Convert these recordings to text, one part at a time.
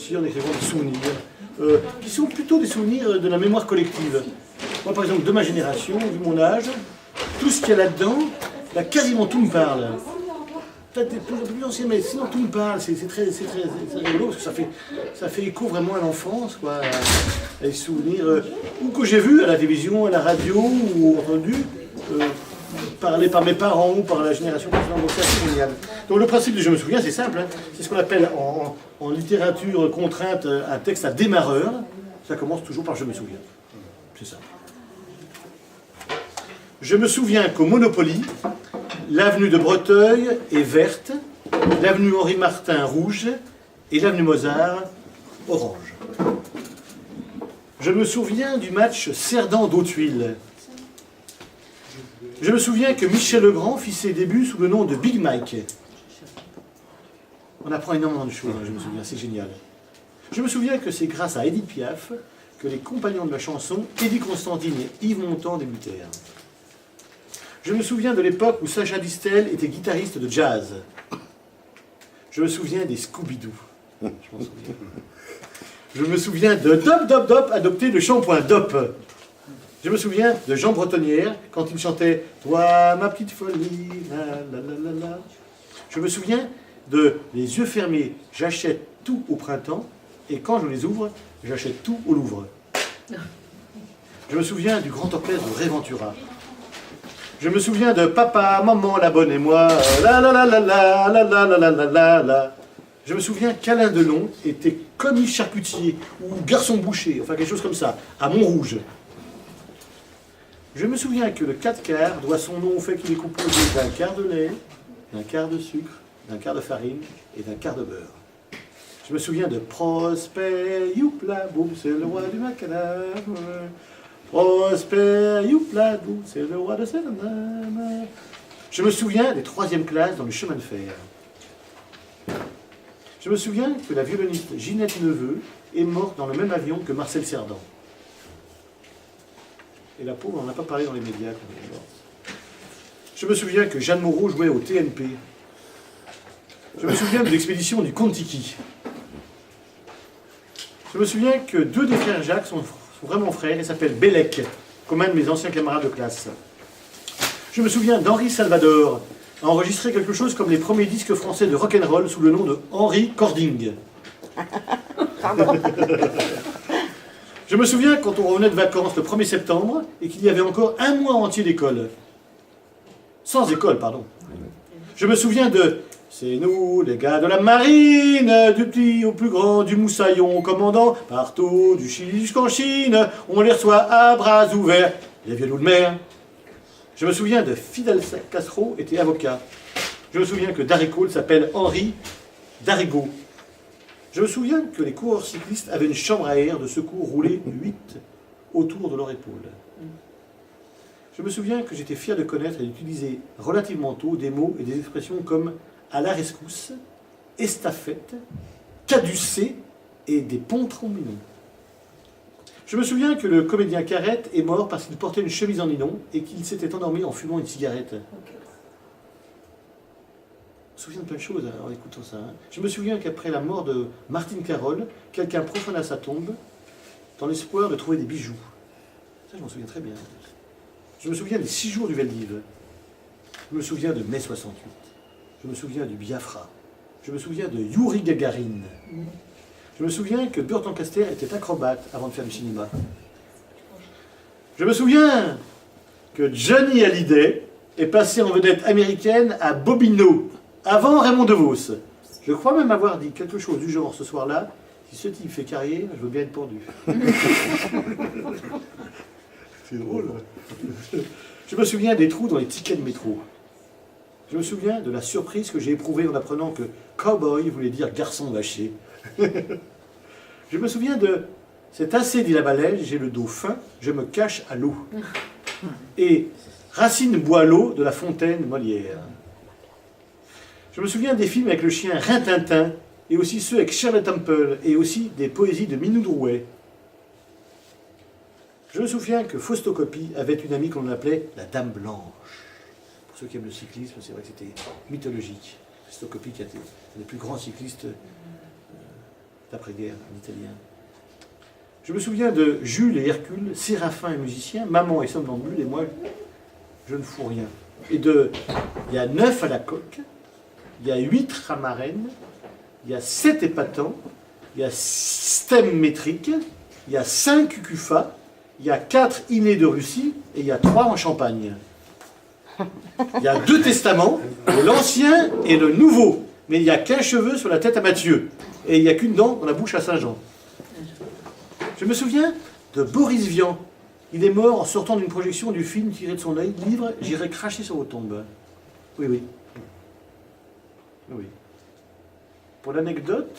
aussi en écrivant des souvenirs, qui sont plutôt des souvenirs de la mémoire collective. Moi, par exemple, de ma génération, vu mon âge, tout ce qu'il y a là-dedans, là, quasiment tout me parle. Peut-être des plus anciens, mais sinon tout me parle. C'est très rigolo, parce que ça fait écho vraiment à l'enfance, quoi, à des souvenirs, ou que j'ai vu à la télévision, à la radio, ou entendu, parler par mes parents ou par la génération précédente. Donc c'est assez génial. Donc le principe de je me souviens, c'est simple, hein. C'est ce qu'on appelle en littérature contrainte un texte à démarreur. Ça commence toujours par je me souviens. C'est ça. Je me souviens qu'au Monopoly, l'avenue de Breteuil est verte, l'avenue Henri Martin rouge et l'avenue Mozart orange. Je me souviens du match Cerdan-Dautuil. Je me souviens que Michel Legrand fit ses débuts sous le nom de Big Mike. On apprend énormément de choses, hein, je me souviens, c'est génial. Je me souviens que c'est grâce à Édith Piaf que les compagnons de la chanson, Eddie Constantine et Yves Montand débutèrent. Je me souviens de l'époque où Sacha Distel était guitariste de jazz. Je me souviens des Scooby-Doo. Je m'en souviens. Je me souviens de Dop Dop Dop adopter le shampoing Dop. Je me souviens de Jean Bretonnière quand il chantait « Toi, ma petite folie, la la la la la ». Je me souviens de les yeux fermés, j'achète tout au printemps et quand je les ouvre, j'achète tout au Louvre. Je me souviens du grand orchestre de Ray Ventura. Je me souviens de papa, maman, la bonne et moi, la la la la la la la la la la la la. Je me souviens qu'Alain Delon était commis charcutier ou garçon boucher, enfin quelque chose comme ça, à Montrouge. Je me souviens que le 4 quarts doit son nom au fait qu'il est composé d'un quart de lait, d'un quart de sucre, d'un quart de farine et d'un quart de beurre. Je me souviens de Prosper, youpla, boum, c'est le roi du macadam. Prosper, youpla, boum, c'est le roi de Sénanam. Je me souviens des 3e classes dans le chemin de fer. Je me souviens que la violoniste Ginette Neveu est morte dans le même avion que Marcel Cerdan. Et la pauvre, on n'en a pas parlé dans les médias quand elle est morte. Je me souviens que Jeanne Moreau jouait au TNP. Je me souviens de l'expédition du Kon-Tiki. Je me souviens que 2 des frères Jacques sont vraiment frères et s'appellent Bellec, comme un de mes anciens camarades de classe. Je me souviens d'Henri Salvador, a enregistré quelque chose comme les premiers disques français de rock'n'roll sous le nom de Henri Cording. Je me souviens quand on revenait de vacances le 1er septembre et qu'il y avait encore un mois entier d'école. Sans école, pardon. Je me souviens de « C'est nous, les gars de la marine, du petit au plus grand, du moussaillon au commandant, partout, du Chili jusqu'en Chine, on les reçoit à bras ouverts, les vieux loups de mer. » Je me souviens de Fidel Castro était avocat. Je me souvian que Darigaud s'appelle Henri Darigaud. Je me souviens que les coureurs cyclistes avaient une chambre à air de secours roulée 8 autour de leur épaule. Je me souviens que j'étais fier de connaître et d'utiliser relativement tôt des mots et des expressions comme « à la rescousse »,« estafette »,« caducée » et des ponts trombinons. Je me souviens que le comédien Carrette est mort parce qu'il portait une chemise en nylon et qu'il s'était endormi en fumant une cigarette. Je me souviens de plein de choses en écoutant ça. Hein. Je me souviens qu'après la mort de Martine Carole, quelqu'un profana sa tombe dans l'espoir de trouver des bijoux. Ça, je m'en souviens très bien. Je me souviens des 6 jours du Veldiv. Je me souviens de mai 68. Je me souviens du Biafra. Je me souviens de Yuri Gagarin. Je me souviens que Burt Lancaster était acrobate avant de faire du cinéma. Je me souviens que Johnny Hallyday est passé en vedette américaine à Bobino, avant Raymond DeVos. Je crois même avoir dit quelque chose du genre ce soir-là. Si ce type fait carrière, je veux bien être pendu. C'est drôle. Je me souviens des trous dans les tickets de métro. Je me souviens de la surprise que j'ai éprouvée en apprenant que cowboy voulait dire garçon vaché. Je me souviens de c'est assez, dit la baleine, j'ai le dos fin, je me cache à l'eau. Et Racine boit l'eau de La Fontaine Molière. Je me souviens des films avec le chien Rintintin, et aussi ceux avec Shirley Temple, et aussi des poésies de Minou Drouet. Je me souviens que Fausto Coppi avait une amie qu'on appelait la Dame Blanche. Pour ceux qui aiment le cyclisme, c'est vrai que c'était mythologique. Fausto Coppi qui était un des plus grands cyclistes d'après-guerre, en italien. Je me souviens de Jules et Hercule, Séraphin et musicien, Maman et somnambule, et moi, je ne fous rien. Il y a 9 à la coque, il y a 8 ramarènes, il y a 7 épatants, il y a stem métrique, il y a 5 cucufas, il y a 4 innés de Russie, et il y a 3 en Champagne. Il y a 2 testaments, l'Ancien et le Nouveau, mais il n'y a qu'un cheveu sur la tête à Matthieu, et il n'y a qu'une dent dans la bouche à Saint-Jean. Je me souviens de Boris Vian. Il est mort en sortant d'une projection du film tiré de son œil, livre « J'irai cracher sur vos tombes ». Oui, oui. Oui. Pour l'anecdote,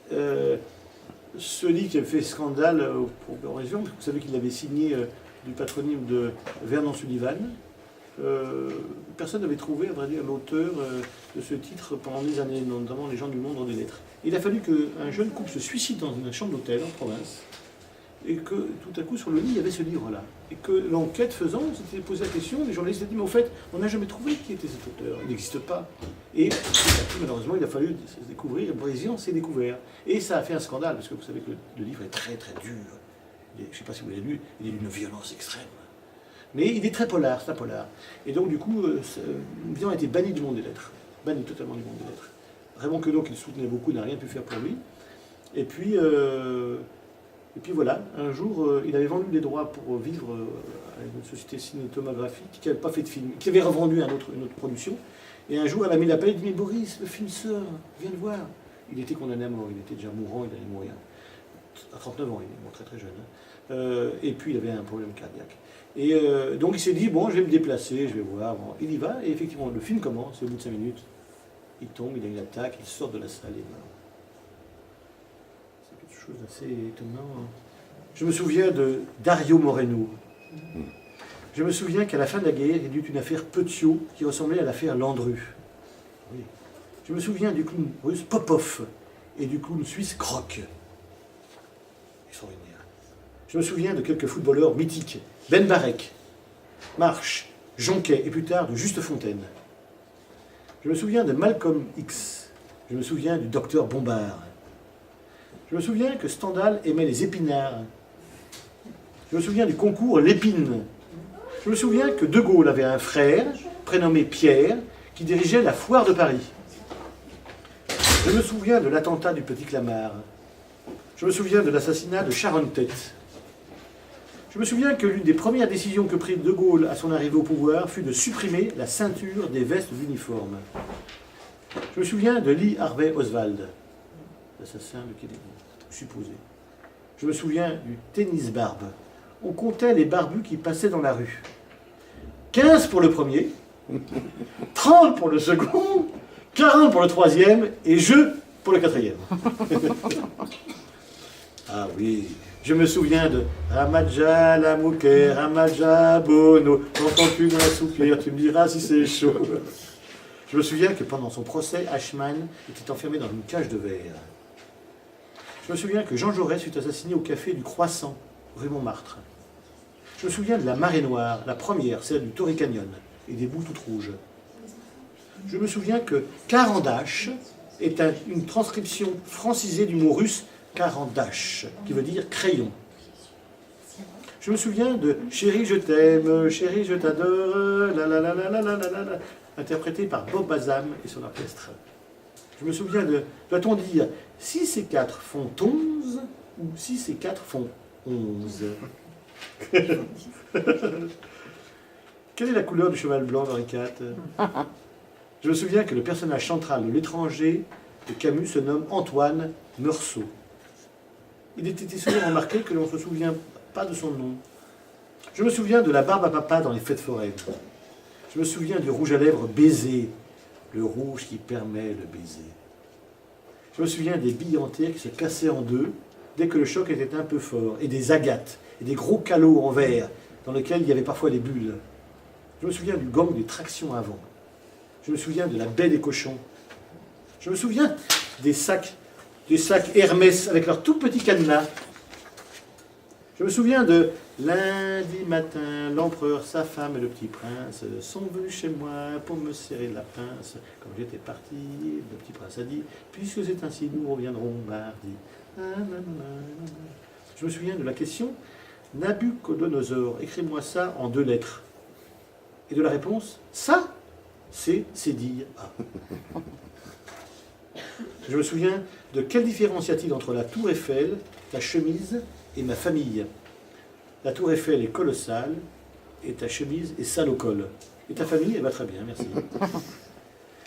ce livre qui avait fait scandale pour Boris Vian, vous savez qu'il avait signé du patronyme de Vernon Sullivan. Personne n'avait trouvé, à vrai dire, l'auteur de ce titre pendant des années, notamment les gens du monde dans des lettres. Il a fallu qu'un jeune couple se suicide dans une chambre d'hôtel en province, et que tout à coup sur le lit il y avait ce livre-là. Et que l'enquête faisant, on s'était posé la question, les journalistes s'étaient dit, mais au fait, on n'a jamais trouvé qui était cet auteur, il n'existe pas. Et malheureusement, il a fallu se découvrir, et Boris Vian s'est découvert. Et ça a fait un scandale, parce que vous savez que le livre est très très dur. Je ne sais pas si vous l'avez lu, il est d'une violence extrême. Mais il est très polar, c'est un polar. Et donc du coup, Vian a été banni du monde des lettres. Banni totalement du monde des lettres. Raymond Queneau, qu'il soutenait beaucoup, n'a rien pu faire pour lui. Et puis voilà, un jour, il avait vendu les droits pour vivre à une société cinématographique qui n'avait pas fait de film, qui avait revendu une autre production. Et un jour, elle a mis l'appel, il dit, mais Boris, le film sort, viens le voir. Il était condamné à mort, il était déjà mourant, il allait mourir. À 39 ans, il est mort très très jeune. Hein. Et puis, il avait un problème cardiaque. Et donc, il s'est dit, bon, je vais me déplacer, je vais voir. Bon, il y va, et effectivement, le film commence, et au bout de 5 minutes, il tombe, il a une attaque, il sort de la salle et meurt. C'est quelque chose d'assez étonnant. Hein. Je me souviens de Dario Moreno. Je me souviens qu'à la fin de la guerre, il y eut une affaire Petiot qui ressemblait à l'affaire Landru. Oui. Je me souviens du clown russe Popov et du clown suisse Croc. Extraordinaire. Je me souviens de quelques footballeurs mythiques. Ben Barek, Marche, Jonquet et plus tard de Juste Fontaine. Je me souviens de Malcolm X. Je me souviens du docteur Bombard. Je me souviens que Stendhal aimait les épinards. Je me souviens du concours L'Épine. Je me souviens que De Gaulle avait un frère, prénommé Pierre, qui dirigeait la foire de Paris. Je me souviens de l'attentat du Petit Clamart. Je me souviens de l'assassinat de Sharon Tate. Je me souviens que l'une des premières décisions que prit De Gaulle à son arrivée au pouvoir fut de supprimer la ceinture des vestes d'uniforme. Je me souviens de Lee Harvey Oswald, l'assassin de Kennedy, supposé. Je me souviens du tennis barbe. On comptait les barbus qui passaient dans la rue. 15 pour le premier, 30 pour le second, 40 pour le troisième, et je pour le quatrième. Ah oui, je me souviens de Ramadja Lamouké, Ramadja Bono, n'entends-tu dans la soupière, tu me diras si c'est chaud. Je me souviens que pendant son procès, Eichmann était enfermé dans une cage de verre. Je me souviens que Jean Jaurès fut assassiné au café du Croissant, rue Montmartre. Je me souviens de la marée noire, la première, celle du Torrey Canyon, et des boues toutes rouges. Je me souviens que Carandache est une transcription francisée du mot russe Carandache, qui veut dire crayon. Je me souviens de Chérie, je t'aime, chérie, je t'adore, la la la la la la la la, interprété par Bob Bazam et son orchestre. Je me souviens de, doit-on dire, 6 et 4 font 11 ou 6 et 4 font 11. Quelle est la couleur du cheval blanc d'Henri IV? Je me souviens que le personnage central de L'étranger de Camus se nomme Antoine Meursault. Il était souvent remarqué que l'on ne se souvient pas de son nom. Je me souviens de la barbe à papa dans les fêtes foraines. Je me souviens du rouge à lèvres baiser, le rouge qui permet le baiser. Je me souviens des billes en terre qui se cassaient en deux dès que le choc était un peu fort, et des agates, et des gros calots en verre dans lesquels il y avait parfois des bulles. Je me souviens du gang des tractions avant. Je me souviens de la baie des cochons. Je me souviens des sacs Hermès avec leurs tout petits cadenas. Je me souviens de lundi matin, l'empereur, sa femme et le petit prince sont venus chez moi pour me serrer la pince. Comme j'étais parti, le petit prince a dit, puisque c'est ainsi, nous reviendrons mardi. Je me souviens de la question Nabucodonosor, écris-moi ça en 2 lettres. Et de la réponse, ça, c'est dire A. Je me souviens de quelle différence y a-t-il entre la tour Eiffel, ta chemise et ma famille. La tour Eiffel est colossale et ta chemise est sale au col. Et ta famille, elle va très bien, merci.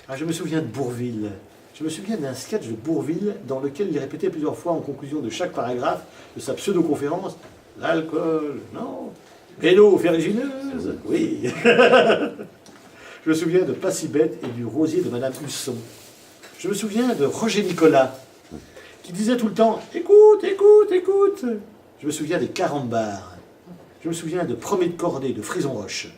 Ah, je me souviens de Bourvil. Je me souviens d'un sketch de Bourvil dans lequel il répétait plusieurs fois en conclusion de chaque paragraphe de sa pseudo-conférence « L'alcool, non. Et l'eau ferrugineuse, oui. » Je me souviens de Pas si bête et du rosier de Madame Husson. Je me souviens de Roger Nicolas, qui disait tout le temps « Écoute, écoute, écoute !» Je me souviens des Carambars. Je me souviens de Premier de Cordée, de Frison Roche.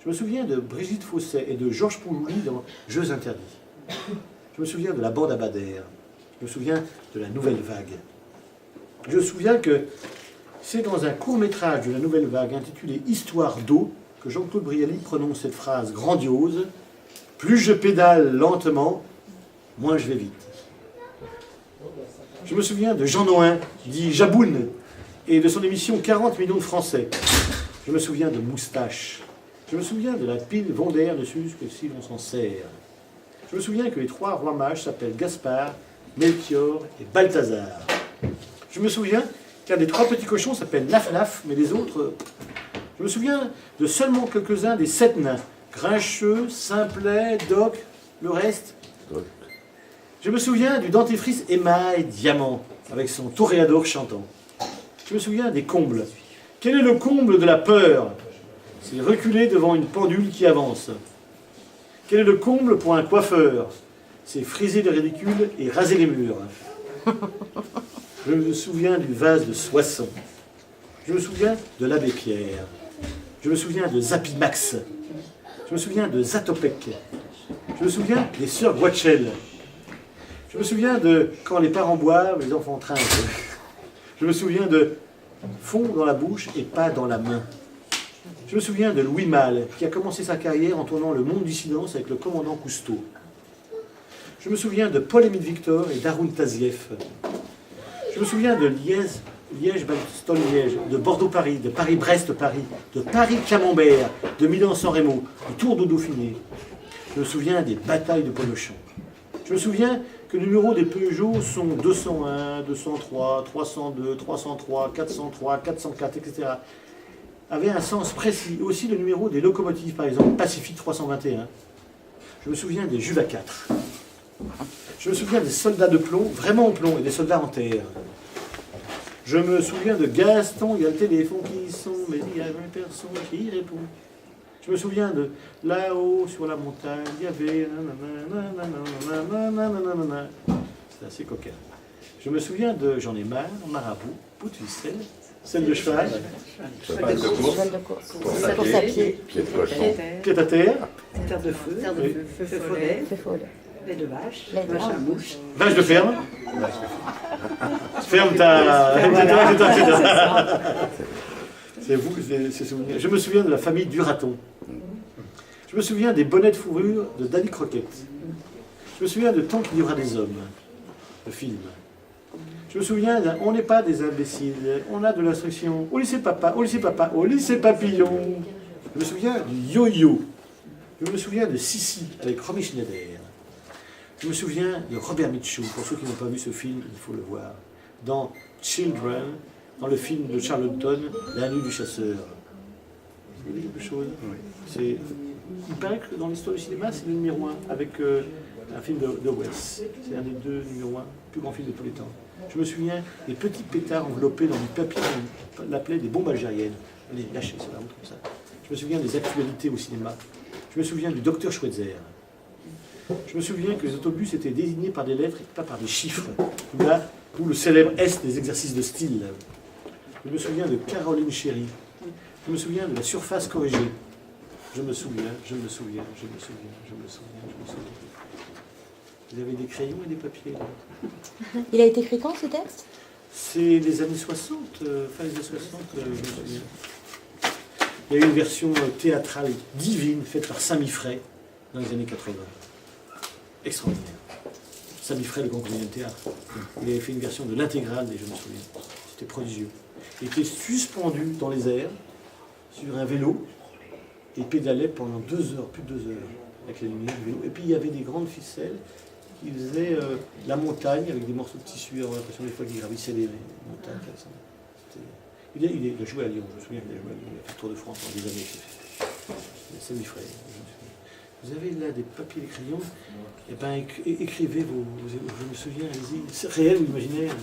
Je me souviens de Brigitte Fossé et de Georges Poulouli dans Jeux interdits. Je me souviens de la bande à Bader. Je me souviens de la Nouvelle Vague. Je me souviens que c'est dans un court-métrage de la Nouvelle Vague intitulé Histoire d'eau que Jean-Claude Brialy prononce cette phrase grandiose « Plus je pédale lentement, moins je vais vite ». Je me souviens de Jean Noin, dit Jaboun, et de son émission 40 millions de Français. Je me souviens de Moustache. Je me souviens de la pile Vondaire ne s'use que si l'on s'en sert. Je me souviens que les 3 rois mages s'appellent Gaspard, Melchior et Balthazar. Je me souviens qu'un des 3 petits cochons s'appelle Naf-Naf, mais les autres... Je me souviens de seulement quelques-uns des 7 nains. Grincheux, Simplet, Doc, le reste. Je me souviens du dentifrice émail diamant, avec son toréador chantant. Je me souviens des combles. Quel est le comble de la peur? C'est reculer devant une pendule qui avance. Quel est le comble pour un coiffeur? C'est friser le ridicule et raser les murs. Je me souviens du vase de Soissons. Je me souviens de l'abbé Pierre. Je me souviens de Zapimax. Je me souviens de Zatopek. Je me souviens des sœurs Guachel. Je me souviens de quand les parents boivent, les enfants trinquent. Je me souviens de fond dans la bouche et pas dans la main. Je me souviens de Louis Malle, qui a commencé sa carrière en tournant Le Monde du silence avec le commandant Cousteau. Je me souviens de Paul-Émile Victor et d'Haroun Tazieff. Je me souviens de Liège-Bastogne-Liège, de Bordeaux-Paris, de Paris-Brest-Paris, de Paris-Camembert, de Milan-San Remo, du Tour de Dauphiné. Je me souviens des batailles de Polochon. Je me souviens que les numéros des Peugeot sont 201, 203, 302, 303, 403, 404, etc. Avait un sens précis. Et aussi le numéro des locomotives, par exemple, Pacifique 321. Je me souviens des Juva 4. Je me souviens des soldats de plomb, vraiment en plomb, et des soldats en terre. Je me souviens de Gaston, il y a le téléphone qui sonne, mais il y a une personne qui répond. Je me souviens de là-haut sur la montagne, il y avait... C'est assez coquin. Je me souviens de J'en ai marre, Marabout, Poutre-Ficelle, Selle de cheval, Cheval de course. Course à pied. Pied de cochon. Pied à terre, Terre de feu, oui. feu follet, Feu follet. lait de vache, Lait de vache à vache. mouche. vache de ferme. Ferme ta... C'est vous, c'est souvenir. Je me souviens de la famille Duraton. Je me souviens des bonnets de fourrure de Danny Croquette. Je me souviens de Tant qu'il y aura des hommes, le film. Je me souviens d'un On n'est pas des imbéciles, on a de l'instruction. Au lycée papa, au lycée papa, au lycée papillon. Je me souviens du yo-yo. Je me souviens de Sissi avec Romy Schneider. Je me souviens de Robert Mitchum. Pour ceux qui n'ont pas vu ce film, il faut le voir. Dans Children, dans le film de Charlton, La nuit du chasseur. Vous voyez quelque chose? Oui. Il paraît que dans l'histoire du cinéma, c'est le numéro 1 avec un film de Wes. C'est un des 2 numéros 1, plus grand film de tous les temps. Je me souviens des petits pétards enveloppés dans du papier, on l'appelait des bombes algériennes. Allez, lâchez, ça va, comme ça. Je me souviens des actualités au cinéma. Je me souviens du docteur Schweitzer. Je me souviens que les autobus étaient désignés par des lettres et pas par des chiffres. Là, d'où le célèbre S des exercices de style. Je me souviens de Caroline Chéry. Je me souviens de la surface corrigée. Je me souviens. Vous avez des crayons et des papiers là. Il a été écrit quand ce texte? C'est les années 60, fin des années 60, je me souviens. Il y a eu une version théâtrale divine faite par Saint Mifray dans les années 80. Extraordinaire. Samy Frey, le grand comédien de théâtre. Il avait fait une version de l'intégrale des Je me souviens. C'était prodigieux. Il était suspendu dans les airs, sur un vélo, et pédalait pendant 2 heures, plus de 2 heures, avec la lumière du vélo. Et puis il y avait des grandes ficelles qui faisaient la montagne avec des morceaux de tissu. On a l'impression des fois qu'il gravissait les montagnes. Il a joué à Lyon, je me souviens qu'il a joué à Lyon, il a fait le Tour de France pendant des années. Samy Frey. Vous avez là des papiers et des crayons, et ben écrivez vos je me souviens, allez-y, c'est réel ou imaginaire.